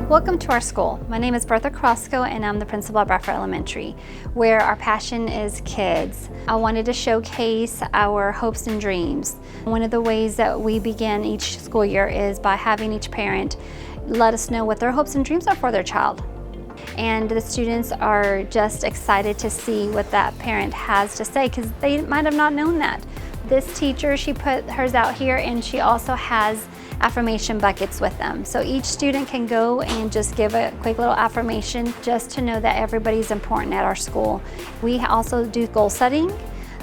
Welcome to our school. My name is Bertha Crosco and I'm the principal at Bradford Elementary, where our passion is kids. I wanted to showcase our hopes and dreams. One of the ways that we begin each school year is by having each parent let us know what their hopes and dreams are for their child. And the students are just excited to see what that parent has to say because they might have not known that. This teacher, she put hers out here and she also has affirmation buckets with them. So each student can go and just give a quick little affirmation just to know that everybody's important at our school. We also do goal setting.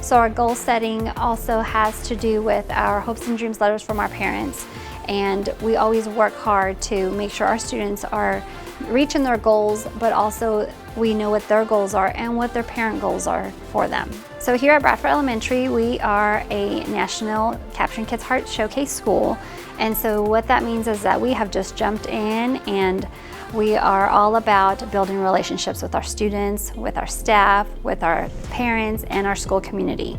So our goal setting also has to do with our hopes and dreams letters from our parents. And we always work hard to make sure our students are reaching their goals, but also we know what their goals are and what their parent goals are for them. So here at Bradford Elementary, we are a national Capturing Kids' Heart Showcase school. And so what that means is that we have just jumped in and we are all about building relationships with our students, with our staff, with our parents, and our school community.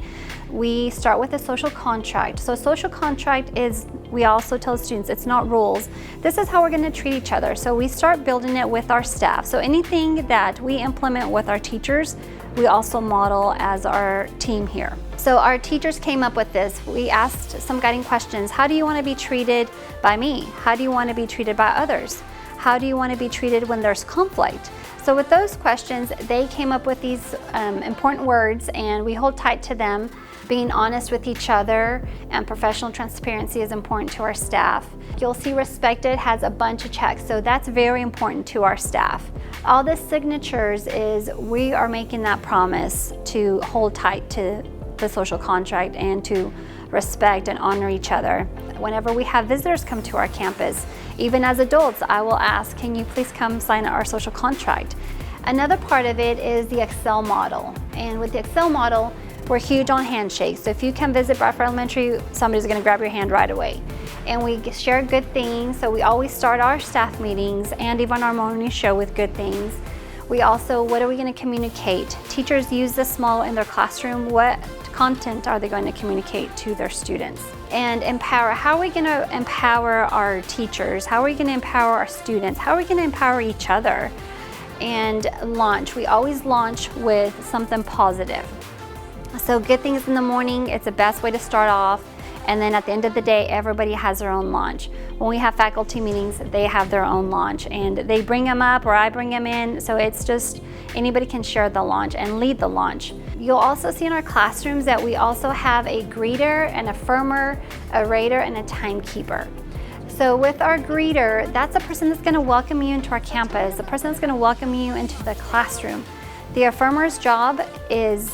We start with a social contract. So a social contract is, we also tell students, it's not rules. This is how we're going to treat each other. So we start building it with our staff. So anything that we implement with our teachers, we also model as our team here. So our teachers came up with this. We asked some guiding questions. How do you want to be treated by me? How do you want to be treated by others? How do you want to be treated when there's conflict? So with those questions, they came up with these important words and we hold tight to them. Being honest with each other and professional transparency is important to our staff. You'll see respected has a bunch of checks, so that's very important to our staff. All the signatures is we are making that promise to hold tight to the social contract and to respect and honor each other. Whenever we have visitors come to our campus, even as adults, I will ask, can you please come sign our social contract? Another part of it is the Excel model. And with the Excel model, we're huge on handshakes. So if you come visit Bradford Elementary, somebody's gonna grab your hand right away. And we share good things, so we always start our staff meetings and even our morning show with good things. We also, what are we gonna communicate? Teachers use this model in their classroom. What content are they going to communicate to their students? And empower, how are we gonna empower our teachers? How are we gonna empower our students? How are we gonna empower each other? And launch, we always launch with something positive. So good things in the morning, it's the best way to start off. And then at the end of the day, everybody has their own launch. When we have faculty meetings, they have their own launch and they bring them up or I bring them in. So it's just, anybody can share the launch and lead the launch. You'll also see in our classrooms that we also have a greeter, an affirmer, a rater, and a timekeeper. So with our greeter, that's a person that's gonna welcome you into our campus, the person that's gonna welcome you into the classroom. The affirmer's job is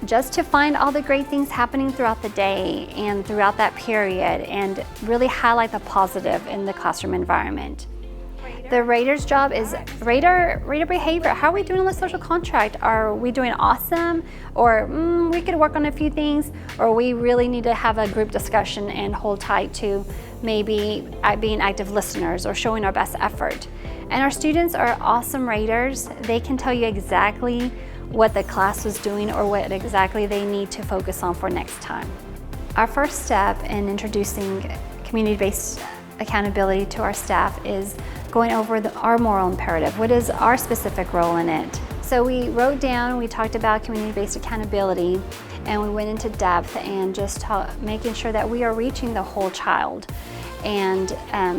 just to find all the great things happening throughout the day and throughout that period and really highlight the positive in the classroom environment. The rater's job is rater behavior. How are we doing on the social contract? Are we doing awesome? Or we could work on a few things, or we really need to have a group discussion and hold tight to maybe being active listeners or showing our best effort. And our students are awesome raters. They can tell you exactly what the class was doing or what exactly they need to focus on for next time. Our first step in introducing community-based accountability to our staff is going over our moral imperative. What is our specific role in it? So we wrote down, we talked about community-based accountability, and we went into depth and just making sure that we are reaching the whole child. And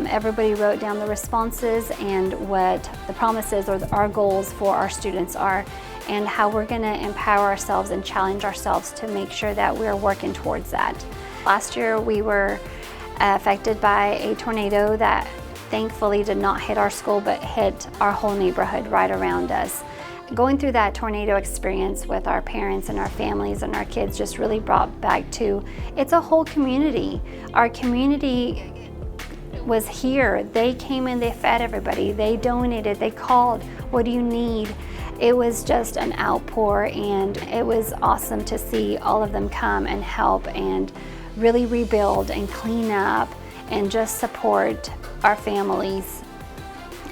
everybody wrote down the responses and what the promises or our goals for our students are, and how we're going to empower ourselves and challenge ourselves to make sure that we're working towards that. Last year we were affected by a tornado that thankfully did not hit our school but hit our whole neighborhood right around us. Going through that tornado experience with our parents and our families and our kids just really brought back to, it's a whole community. Our community was here. They came in, they fed everybody, they donated, they called, what do you need? It was just an outpour, and it was awesome to see all of them come and help and really rebuild and clean up and just support our families.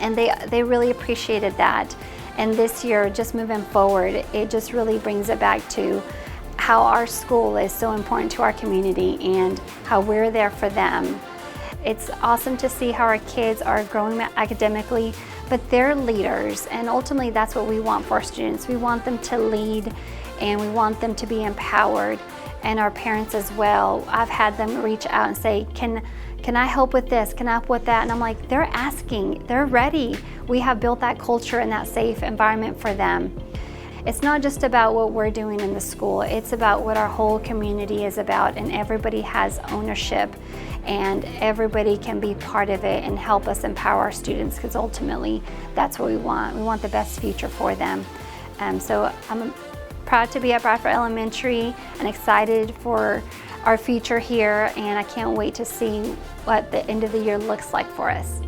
And they really appreciated that. And this year, just moving forward, it just really brings it back to how our school is so important to our community and how we're there for them. It's awesome to see how our kids are growing academically, but they're leaders, and ultimately that's what we want for our students. We want them to lead, and we want them to be empowered, and our parents as well. I've had them reach out and say, can I help with this? Can I help with that? And I'm like, they're asking, they're ready. We have built that culture and that safe environment for them. It's not just about what we're doing in the school, it's about what our whole community is about, and everybody has ownership and everybody can be part of it and help us empower our students, because ultimately that's what we want. We want the best future for them. So I'm proud to be at Bradford Elementary and excited for our future here, and I can't wait to see what the end of the year looks like for us.